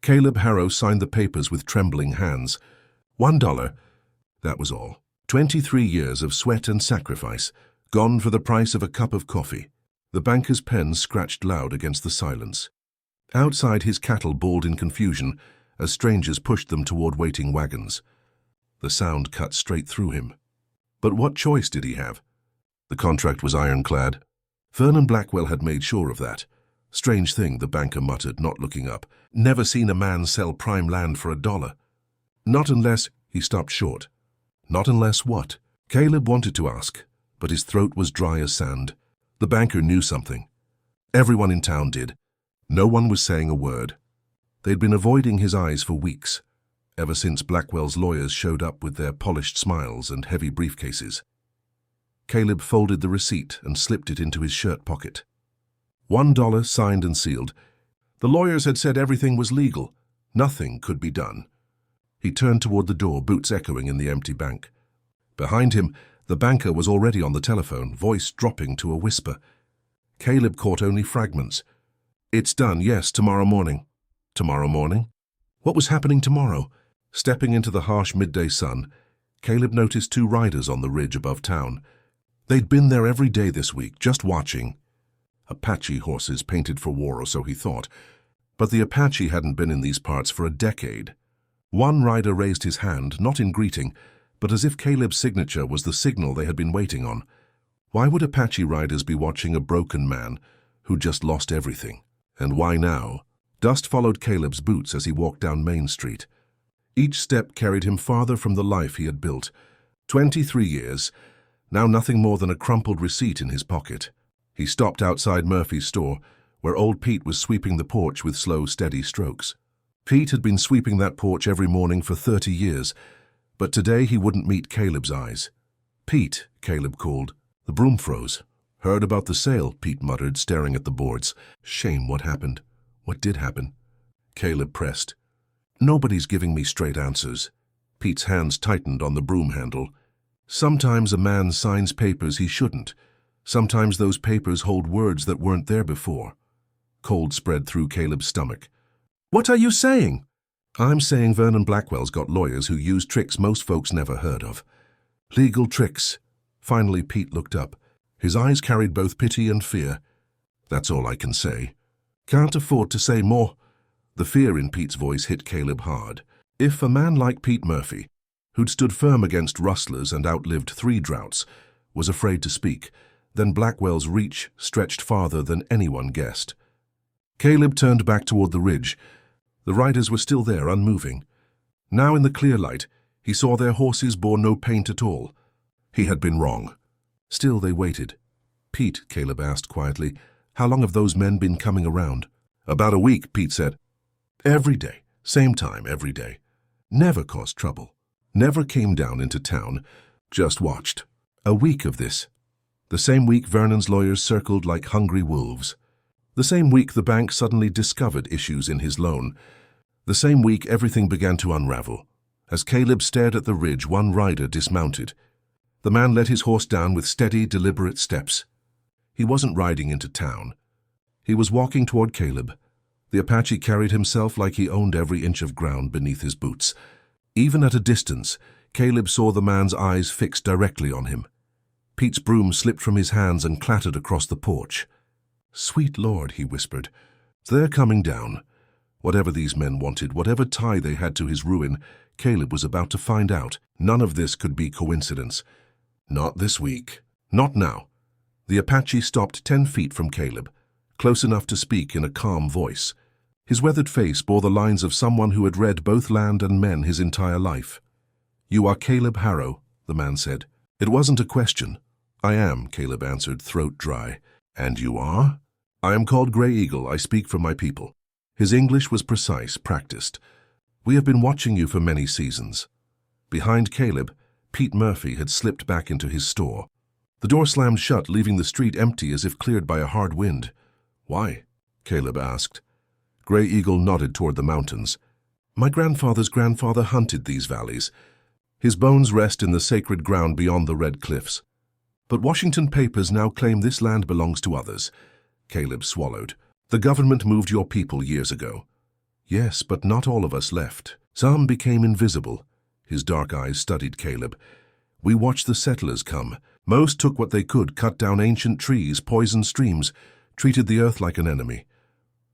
Caleb Harrow signed the papers with trembling hands. $1, that was all. 23 years of sweat and sacrifice, gone for the price of a cup of coffee. The banker's pen scratched loud against the silence. Outside, his cattle bawled in confusion as strangers pushed them toward waiting wagons. The sound cut straight through him. But what choice did he have? The contract was ironclad. Vernon Blackwell had made sure of that. Strange thing, the banker muttered, not looking up. Never seen a man sell prime land for $1. Not unless... He stopped short. Not unless what? Caleb wanted to ask, but his throat was dry as sand. The banker knew something. Everyone in town did. No one was saying a word. They'd been avoiding his eyes for weeks, ever since Blackwell's lawyers showed up with their polished smiles and heavy briefcases. Caleb folded the receipt and slipped it into his shirt pocket. $1 signed and sealed. The lawyers had said everything was legal. Nothing could be done. He turned toward the door, boots echoing in the empty bank. Behind him, the banker was already on the telephone, voice dropping to a whisper. Caleb caught only fragments. It's done, yes, tomorrow morning. Tomorrow morning? What was happening tomorrow? Stepping into the harsh midday sun, Caleb noticed 2 riders on the ridge above town. They'd been there every day this week, just watching. Apache horses painted for war, or so he thought. But the Apache hadn't been in these parts for a decade. One rider raised his hand, not in greeting, but as if Caleb's signature was the signal they had been waiting on. Why would Apache riders be watching a broken man who just lost everything? And why now? Dust followed Caleb's boots as he walked down Main Street. Each step carried him farther from the life he had built. 23 years, now nothing more than a crumpled receipt in his pocket. He stopped outside Murphy's store, where old Pete was sweeping the porch with slow, steady strokes. Pete had been sweeping that porch every morning for 30 years, but today he wouldn't meet Caleb's eyes. "Pete," Caleb called. The broom froze. "Heard about the sale," Pete muttered, staring at the boards. "Shame, what happened? What did happen?" Caleb pressed. "Nobody's giving me straight answers." Pete's hands tightened on the broom handle. "Sometimes a man signs papers he shouldn't. Sometimes those papers hold words that weren't there before." Cold spread through Caleb's stomach. "What are you saying?" "I'm saying Vernon Blackwell's got lawyers who use tricks most folks never heard of. Legal tricks." Finally, Pete looked up. His eyes carried both pity and fear. "That's all I can say. Can't afford to say more." The fear in Pete's voice hit Caleb hard. If a man like Pete Murphy, who'd stood firm against rustlers and outlived 3 droughts, was afraid to speak, then Blackwell's reach stretched farther than anyone guessed. Caleb turned back toward the ridge. The riders were still there, unmoving. Now in the clear light, he saw their horses bore no paint at all. He had been wrong. Still they waited. "Pete," Caleb asked quietly, "how long have those men been coming around?" "About a week," Pete said. "Every day, same time every day. Never caused trouble. Never came down into town. Just watched. A week of this. The same week Vernon's lawyers circled like hungry wolves. The same week the bank suddenly discovered issues in his loan. The same week everything began to unravel. As Caleb stared at the ridge, one rider dismounted. The man let his horse down with steady, deliberate steps. He wasn't riding into town. He was walking toward Caleb. The Apache carried himself like he owned every inch of ground beneath his boots. Even at a distance, Caleb saw the man's eyes fixed directly on him. Pete's broom slipped from his hands and clattered across the porch. "Sweet Lord," he whispered, "they're coming down." Whatever these men wanted, whatever tie they had to his ruin, Caleb was about to find out. None of this could be coincidence. Not this week. Not now. The Apache stopped 10 feet from Caleb, close enough to speak in a calm voice. His weathered face bore the lines of someone who had read both land and men his entire life. "You are Caleb Harrow," the man said. It wasn't a question. "I am," Caleb answered, throat dry. "And you are?" "I am called Grey Eagle. I speak for my people." His English was precise, practiced. "We have been watching you for many seasons." Behind Caleb, Pete Murphy had slipped back into his store. The door slammed shut, leaving the street empty as if cleared by a hard wind. "Why?" Caleb asked. Grey Eagle nodded toward the mountains. "My grandfather's grandfather hunted these valleys. His bones rest in the sacred ground beyond the red cliffs. But Washington papers now claim this land belongs to others." Caleb swallowed. "The government moved your people years ago. Yes, but not all of us left. Some became invisible. His dark eyes studied Caleb. We watched the settlers come. Most took what they could, cut down ancient trees, poisoned streams, treated the earth like an enemy.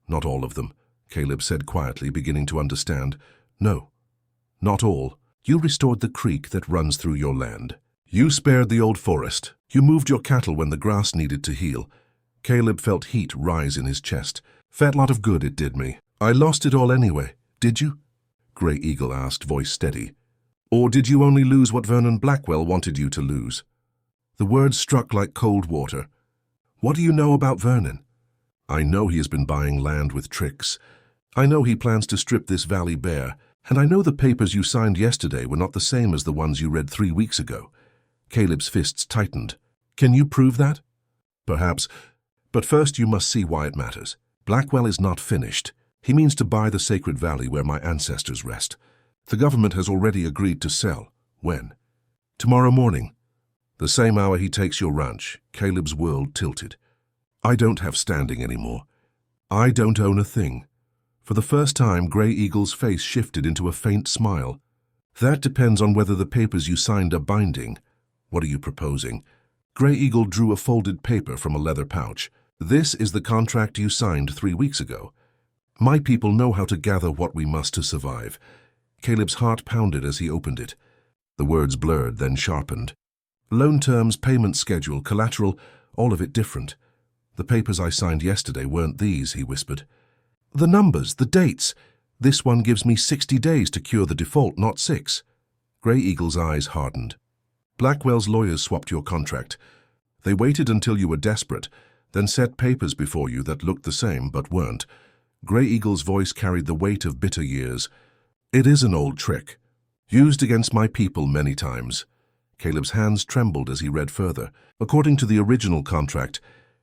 Not all of them, Caleb said quietly, beginning to understand. No, not all. You restored the creek that runs through your land. You spared the old forest. You moved your cattle when the grass needed to heal. Caleb felt heat rise in his chest. Fat lot of good it did me. I lost it all anyway. Did you? Grey Eagle asked, voice steady. Or did you only lose what Vernon Blackwell wanted you to lose? The words struck like cold water. What do you know about Vernon? I know he has been buying land with tricks. I know he plans to strip this valley bare, and I know the papers you signed yesterday were not the same as the ones you read 3 weeks ago. Caleb's fists tightened. Can you prove that? Perhaps, but first you must see why it matters. Blackwell is not finished. He means to buy the sacred valley where my ancestors rest. The government has already agreed to sell. When? Tomorrow morning. The same hour he takes your ranch. Caleb's world tilted. I don't have standing anymore. I don't own a thing. For the first time, Grey Eagle's face shifted into a faint smile. That depends on whether the papers you signed are binding. What are you proposing? Grey Eagle drew a folded paper from a leather pouch. This is the contract you signed 3 weeks ago. My people know how to gather what we must to survive. Caleb's heart pounded as he opened it. The words blurred, then sharpened. Loan terms, payment schedule, collateral, all of it different. The papers I signed yesterday weren't these, he whispered. The numbers, the dates. This one gives me 60 days to cure the default, not 6. Grey Eagle's eyes hardened. Blackwell's lawyers swapped your contract. They waited until you were desperate, then set papers before you that looked the same but weren't. Grey Eagle's voice carried the weight of bitter years. It is an old trick, used against my people many times. Caleb's hands trembled as he read further. According to the original contract,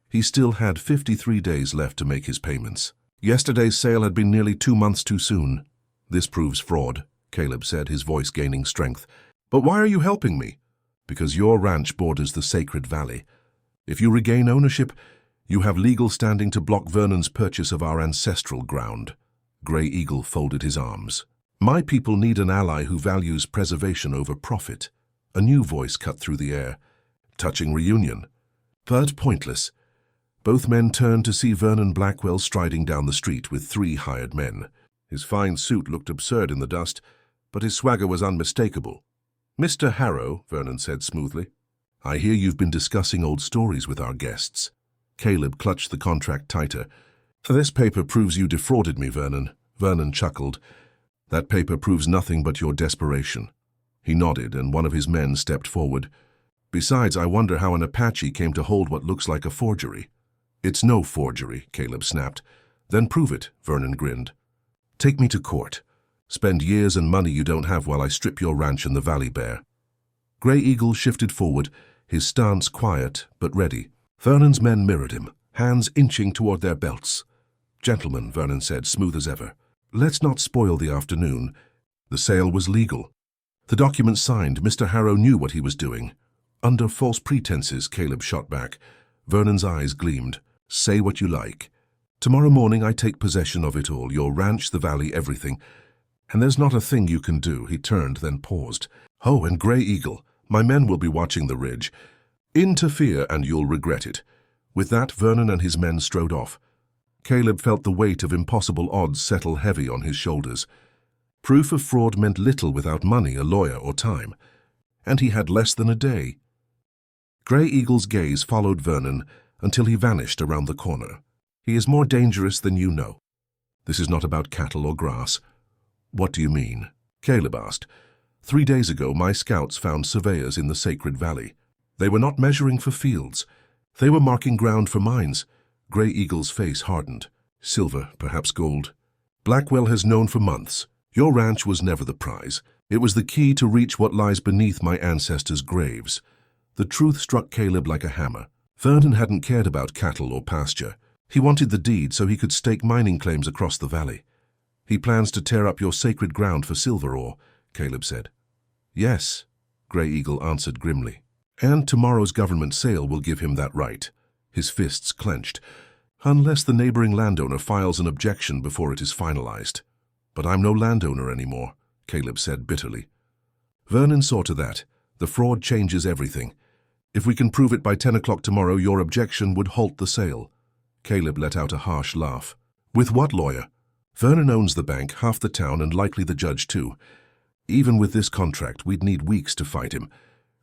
he still had 53 days left to make his payments. Yesterday's sale had been nearly 2 months too soon. This proves fraud, Caleb said, his voice gaining strength. But why are you helping me? Because your ranch borders the sacred valley. If you regain ownership, you have legal standing to block Vernon's purchase of our ancestral ground. Grey Eagle folded his arms. My people need an ally who values preservation over profit. A new voice cut through the air. Touching reunion. But pointless. Both men turned to see Vernon Blackwell striding down the street with 3 hired men. His fine suit looked absurd in the dust, but his swagger was unmistakable. Mr. Harrow, Vernon said smoothly, I hear you've been discussing old stories with our guests. Caleb clutched the contract tighter. This paper proves you defrauded me, Vernon. Vernon chuckled. That paper proves nothing but your desperation. He nodded, and one of his men stepped forward. Besides, I wonder how an Apache came to hold what looks like a forgery. It's no forgery, Caleb snapped. Then prove it, Vernon grinned. Take me to court. Spend years and money you don't have while I strip your ranch in the valley bare. Grey Eagle shifted forward, his stance quiet but ready. Vernon's men mirrored him, hands inching toward their belts. Gentlemen, Vernon said, smooth as ever, let's not spoil the afternoon. The sale was legal. The document signed, Mr. Harrow knew what he was doing. Under false pretenses, Caleb shot back. Vernon's eyes gleamed. Say what you like. Tomorrow morning I take possession of it all, your ranch, the valley, everything. And there's not a thing you can do. He turned, then paused. Oh, and Grey Eagle, my men will be watching the ridge. Interfere and you'll regret it. With that, Vernon and his men strode off. Caleb felt the weight of impossible odds settle heavy on his shoulders. Proof of fraud meant little without money, a lawyer, or time. And he had less than a day. Grey Eagle's gaze followed Vernon until he vanished around the corner. He is more dangerous than you know. This is not about cattle or grass. What do you mean? Caleb asked. 3 days ago, my scouts found surveyors in the sacred valley. They were not measuring for fields. They were marking ground for mines. Grey Eagle's face hardened. Silver, perhaps gold. Blackwell has known for months. Your ranch was never the prize. It was the key to reach what lies beneath my ancestors' graves. The truth struck Caleb like a hammer. Vernon hadn't cared about cattle or pasture. He wanted the deed so he could stake mining claims across the valley. He plans to tear up your sacred ground for silver ore, Caleb said. Yes, Grey Eagle answered grimly. And tomorrow's government sale will give him that right. His fists clenched. Unless the neighboring landowner files an objection before it is finalized. But I'm no landowner anymore, Caleb said bitterly. Vernon saw to that. The fraud changes everything. If we can prove it by 10 o'clock tomorrow, your objection would halt the sale. Caleb let out a harsh laugh. With what lawyer? Vernon owns the bank, half the town, and likely the judge too. Even with this contract, we'd need weeks to fight him.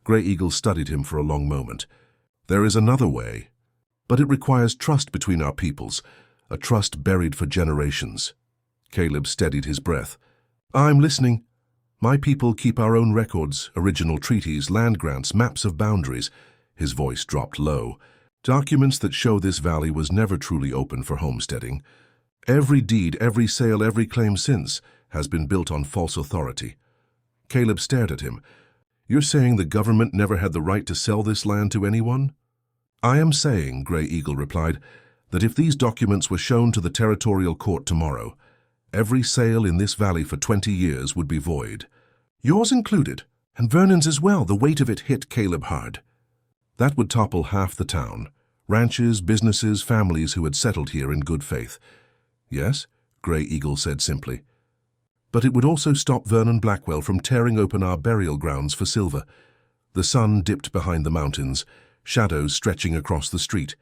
Grey Eagle studied him for a long moment. There is another way, but it requires trust between our peoples, a trust buried for generations. Caleb steadied his breath. I'm listening. My people keep our own records, original treaties, land grants, maps of boundaries. His voice dropped low. Documents that show this valley was never truly open for homesteading. Every deed, every sale, every claim since has been built on false authority. Caleb stared at him. You're saying the government never had the right to sell this land to anyone? I am saying, Grey Eagle replied, that if these documents were shown to the territorial court tomorrow, every sale in this valley for 20 years would be void. Yours included, and Vernon's as well. The weight of it hit Caleb hard. That would topple half the town. Ranches, businesses, families who had settled here in good faith. Yes, Grey Eagle said simply. But it would also stop Vernon Blackwell from tearing open our burial grounds for silver. The sun dipped behind the mountains, shadows stretching across the street.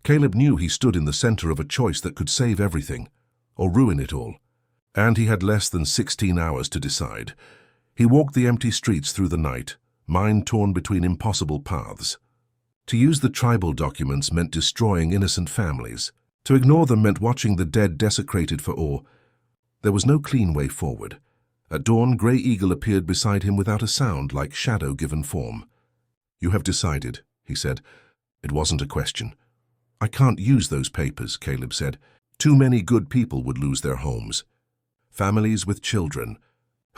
Caleb knew he stood in the center of a choice that could save everything, or ruin it all. And he had less than 16 hours to decide. He walked the empty streets through the night, mind torn between impossible paths. To use the tribal documents meant destroying innocent families. To ignore them meant watching the dead desecrated for awe. There was no clean way forward. At dawn, Grey Eagle appeared beside him without a sound, like shadow given form. You have decided, he said. It wasn't a question. I can't use those papers, Caleb said. Too many good people would lose their homes. Families with children.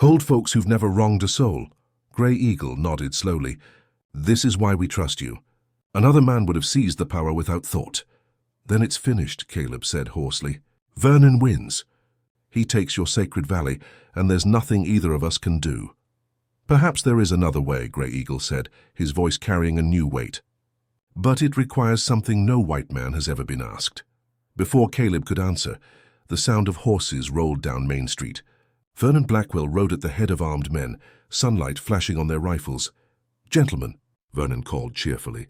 Old folks who've never wronged a soul. Grey Eagle nodded slowly. This is why we trust you. Another man would have seized the power without thought. Then it's finished, Caleb said hoarsely. Vernon wins. He takes your sacred valley, and there's nothing either of us can do. Perhaps there is another way, Grey Eagle said, his voice carrying a new weight. But it requires something no white man has ever been asked. Before Caleb could answer, the sound of horses rolled down Main Street. Vernon Blackwell rode at the head of armed men, sunlight flashing on their rifles. Gentlemen, Vernon called cheerfully.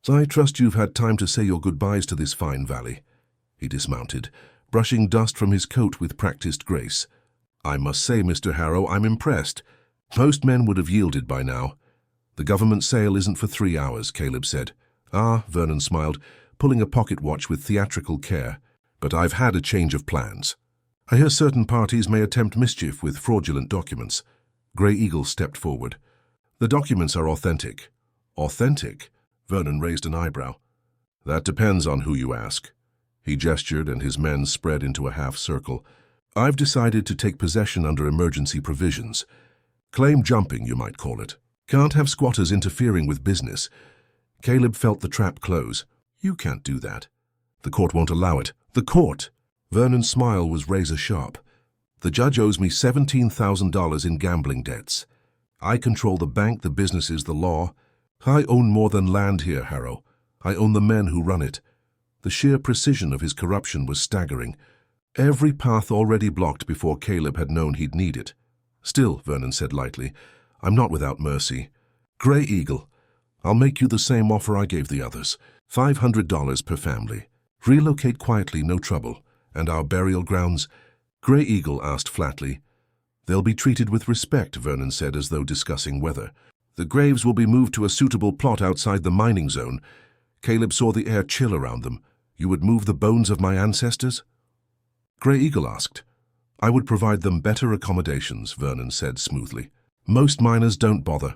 I trust you've had time to say your goodbyes to this fine valley. He dismounted, brushing dust from his coat with practiced grace. I must say, Mr. Harrow, I'm impressed. Most men would have yielded by now. The government sale isn't for 3 hours, Caleb said. Ah, Vernon smiled, pulling a pocket watch with theatrical care. But I've had a change of plans. I hear certain parties may attempt mischief with fraudulent documents. Grey Eagle stepped forward. The documents are authentic. Authentic? Vernon raised an eyebrow. That depends on who you ask. He gestured and his men spread into a half circle. I've decided to take possession under emergency provisions. Claim jumping, you might call it. Can't have squatters interfering with business. Caleb felt the trap close. You can't do that. The court won't allow it. The court! Vernon's smile was razor-sharp. The judge owes me $17,000 in gambling debts. I control the bank, the businesses, the law. I own more than land here, Harrow. I own the men who run it. The sheer precision of his corruption was staggering. Every path already blocked before Caleb had known he'd need it. Still, Vernon said lightly, I'm not without mercy. Grey Eagle, I'll make you the same offer I gave the others. $500 per family. Relocate quietly, no trouble. And our burial grounds? Grey Eagle asked flatly. They'll be treated with respect, Vernon said as though discussing weather. The graves will be moved to a suitable plot outside the mining zone. Caleb saw the air chill around them. You would move the bones of my ancestors? Grey Eagle asked. I would provide them better accommodations, Vernon said smoothly. Most miners don't bother.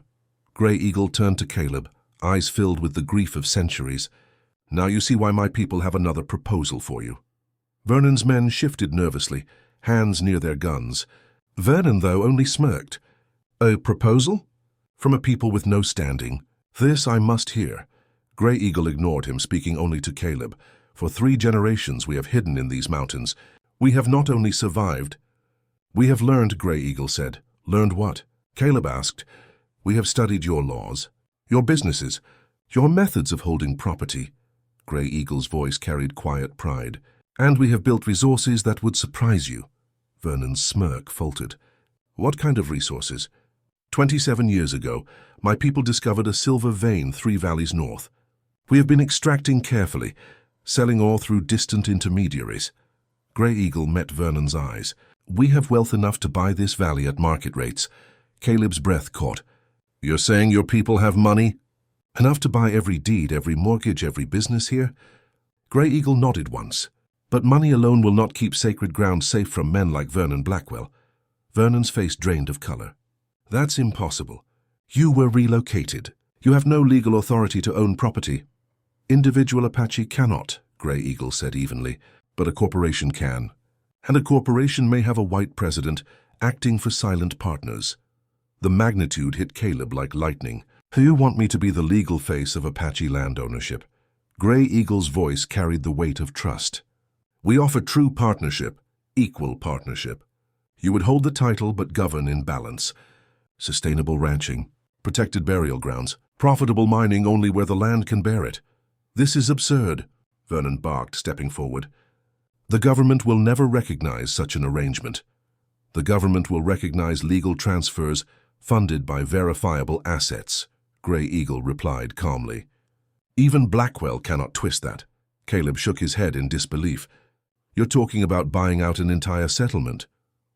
Grey Eagle turned to Caleb, eyes filled with the grief of centuries. Now you see why my people have another proposal for you. Vernon's men shifted nervously, hands near their guns. Vernon, though, only smirked. A proposal? From a people with no standing. This I must hear. Grey Eagle ignored him, speaking only to Caleb. For 3 generations we have hidden in these mountains. We have not only survived. We have learned, Grey Eagle said. Learned what? Caleb asked. We have studied your laws, your businesses, your methods of holding property. Grey Eagle's voice carried quiet pride. And we have built resources that would surprise you. Vernon's smirk faltered. What kind of resources? 27 years ago, my people discovered a silver vein 3 valleys north. We have been extracting carefully, selling ore through distant intermediaries. Grey Eagle met Vernon's eyes. We have wealth enough to buy this valley at market rates. Caleb's breath caught. You're saying your people have money? Enough to buy every deed, every mortgage, every business here? Grey Eagle nodded once. But money alone will not keep sacred ground safe from men like Vernon Blackwell. Vernon's face drained of color. That's impossible. You were relocated. You have no legal authority to own property. Individual Apache cannot, Grey Eagle said evenly, but a corporation can. And a corporation may have a white president acting for silent partners. The magnitude hit Caleb like lightning. You want me to be the legal face of Apache land ownership? Grey Eagle's voice carried the weight of trust. We offer true partnership, equal partnership. You would hold the title but govern in balance. Sustainable ranching, protected burial grounds, profitable mining only where the land can bear it. This is absurd, Vernon barked, stepping forward. The government will never recognize such an arrangement. The government will recognize legal transfers funded by verifiable assets, Grey Eagle replied calmly. Even Blackwell cannot twist that. Caleb shook his head in disbelief. You're talking about buying out an entire settlement.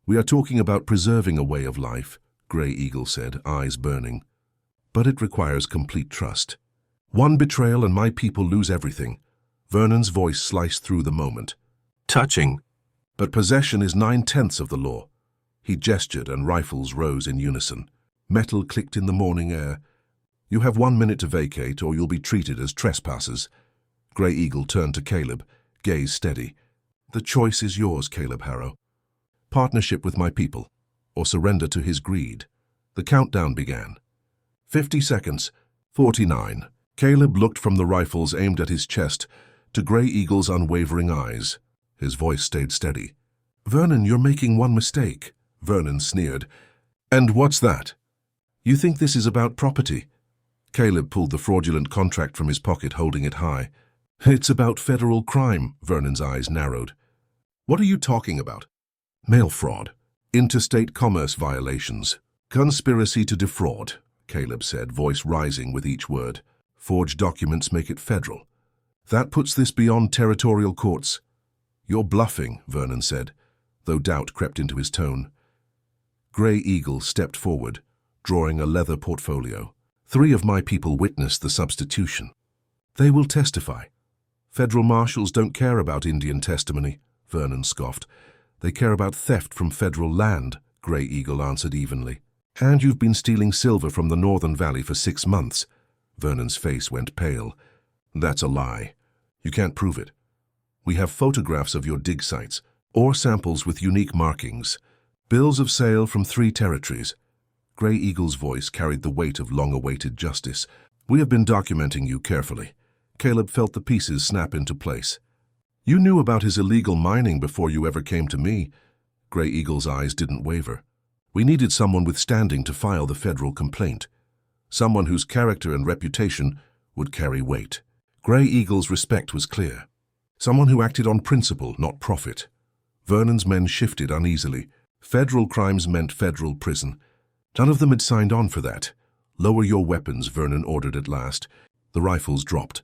We are talking about preserving a way of life, Grey Eagle said, eyes burning. But it requires complete trust. One betrayal and my people lose everything. Vernon's voice sliced through the moment. Touching. But possession is 9/10 of the law. He gestured and rifles rose in unison. Metal clicked in the morning air. You have 1 minute to vacate or you'll be treated as trespassers. Grey Eagle turned to Caleb, gaze steady. The choice is yours, Caleb Harrow. Partnership with my people, or surrender to his greed. The countdown began. 50 seconds. 49. Caleb looked from the rifles aimed at his chest to Grey Eagle's unwavering eyes. His voice stayed steady. Vernon, you're making one mistake, Vernon sneered. And what's that? You think this is about property? Caleb pulled the fraudulent contract from his pocket, holding it high. It's about federal crime, Vernon's eyes narrowed. What are you talking about? Mail fraud, interstate commerce violations, conspiracy to defraud, Caleb said, voice rising with each word. Forged documents make it federal. That puts this beyond territorial courts. You're bluffing, Vernon said, though doubt crept into his tone. Grey Eagle stepped forward, drawing a leather portfolio. 3 of my people witnessed the substitution. They will testify. Federal marshals don't care about Indian testimony, Vernon scoffed. They care about theft from federal land, Grey Eagle answered evenly. And you've been stealing silver from the Northern Valley for 6 months. Vernon's face went pale. That's a lie. You can't prove it. We have photographs of your dig sites, ore samples with unique markings, bills of sale from 3 territories. Grey Eagle's voice carried the weight of long-awaited justice. We have been documenting you carefully. Caleb felt the pieces snap into place. You knew about his illegal mining before you ever came to me. Grey Eagle's eyes didn't waver. We needed someone with standing to file the federal complaint. Someone whose character and reputation would carry weight. Grey Eagle's respect was clear. Someone who acted on principle, not profit. Vernon's men shifted uneasily. Federal crimes meant federal prison. None of them had signed on for that. Lower your weapons, Vernon ordered at last. The rifles dropped.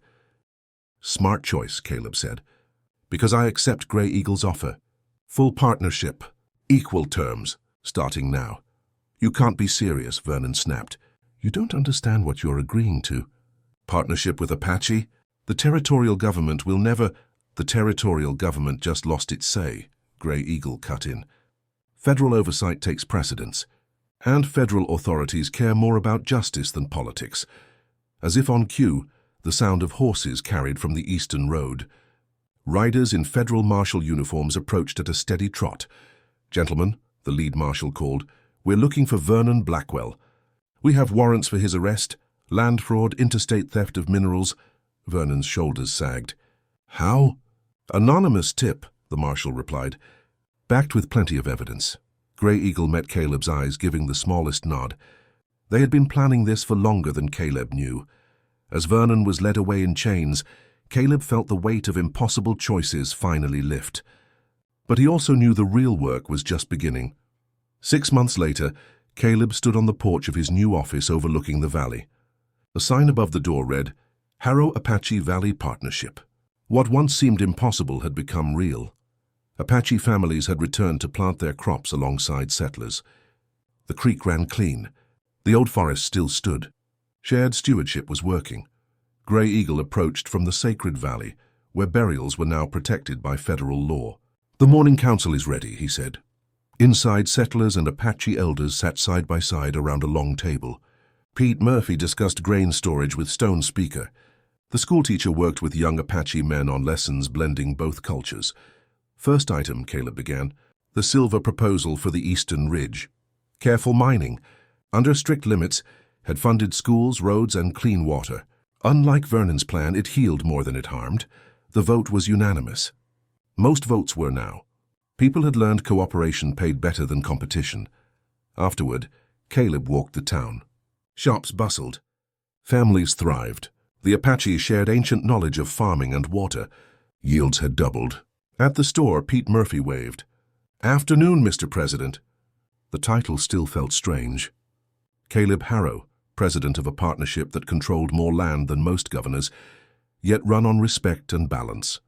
Smart choice, Caleb said. Because I accept Grey Eagle's offer. Full partnership. Equal terms. Starting now. You can't be serious, Vernon snapped. You don't understand what you're agreeing to. Partnership with Apache? The territorial government will never... The territorial government just lost its say, Grey Eagle cut in. Federal oversight takes precedence. And federal authorities care more about justice than politics. As if on cue, the sound of horses carried from the eastern road. Riders in federal marshal uniforms approached at a steady trot. Gentlemen, the lead marshal called, we're looking for Vernon Blackwell. We have warrants for his arrest, land fraud, interstate theft of minerals. Vernon's shoulders sagged. How? Anonymous tip, the marshal replied, backed with plenty of evidence. Grey Eagle met Caleb's eyes, giving the smallest nod. They had been planning this for longer than Caleb knew. As Vernon was led away in chains, Caleb felt the weight of impossible choices finally lift. But he also knew the real work was just beginning. 6 months later, Caleb stood on the porch of his new office overlooking the valley. A sign above the door read, Harrow Apache Valley Partnership. What once seemed impossible had become real. Apache families had returned to plant their crops alongside settlers. The creek ran clean. The old forest still stood. Shared stewardship was working. Grey Eagle approached from the sacred valley, where burials were now protected by federal law. The morning council is ready, he said. Inside, settlers and Apache elders sat side by side around a long table. Pete Murphy discussed grain storage with Stone Speaker. The schoolteacher worked with young Apache men on lessons blending both cultures. First item, Caleb began, the silver proposal for the Eastern Ridge. Careful mining, under strict limits, had funded schools, roads, and clean water. Unlike Vernon's plan, it healed more than it harmed. The vote was unanimous. Most votes were now. People had learned cooperation paid better than competition. Afterward, Caleb walked the town. Shops bustled. Families thrived. The Apache shared ancient knowledge of farming and water. Yields had doubled. At the store, Pete Murphy waved. Afternoon, Mr. President. The title still felt strange. Caleb Harrow, president of a partnership that controlled more land than most governors, yet run on respect and balance.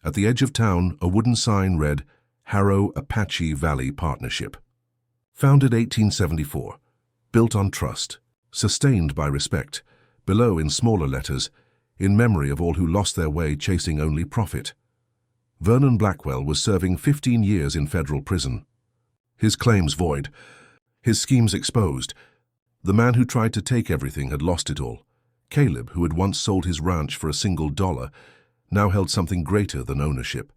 At the edge of town, a wooden sign read, Harrow Apache Valley Partnership. Founded 1874. Built on trust. Sustained by respect. Below, in smaller letters, in memory of all who lost their way chasing only profit. Vernon Blackwell was serving 15 years in federal prison. His claims void. His schemes exposed. The man who tried to take everything had lost it all. Caleb, who had once sold his ranch for $1, now held something greater than ownership.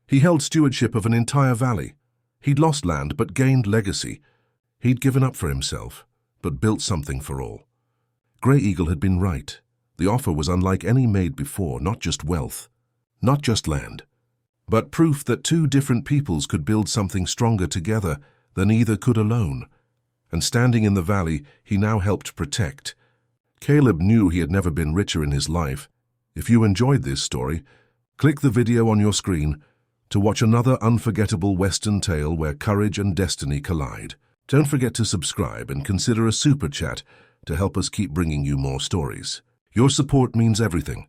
He held stewardship of an entire valley. He'd lost land but gained legacy. He'd given up for himself, but built something for all. Grey Eagle had been right. The offer was unlike any made before, not just wealth, not just land, but proof that two different peoples could build something stronger together than either could alone. And standing in the valley, he now helped protect. Caleb knew he had never been richer in his life. If you enjoyed this story, click the video on your screen to watch another unforgettable Western tale where courage and destiny collide. Don't forget to subscribe and consider a super chat to help us keep bringing you more stories. Your support means everything.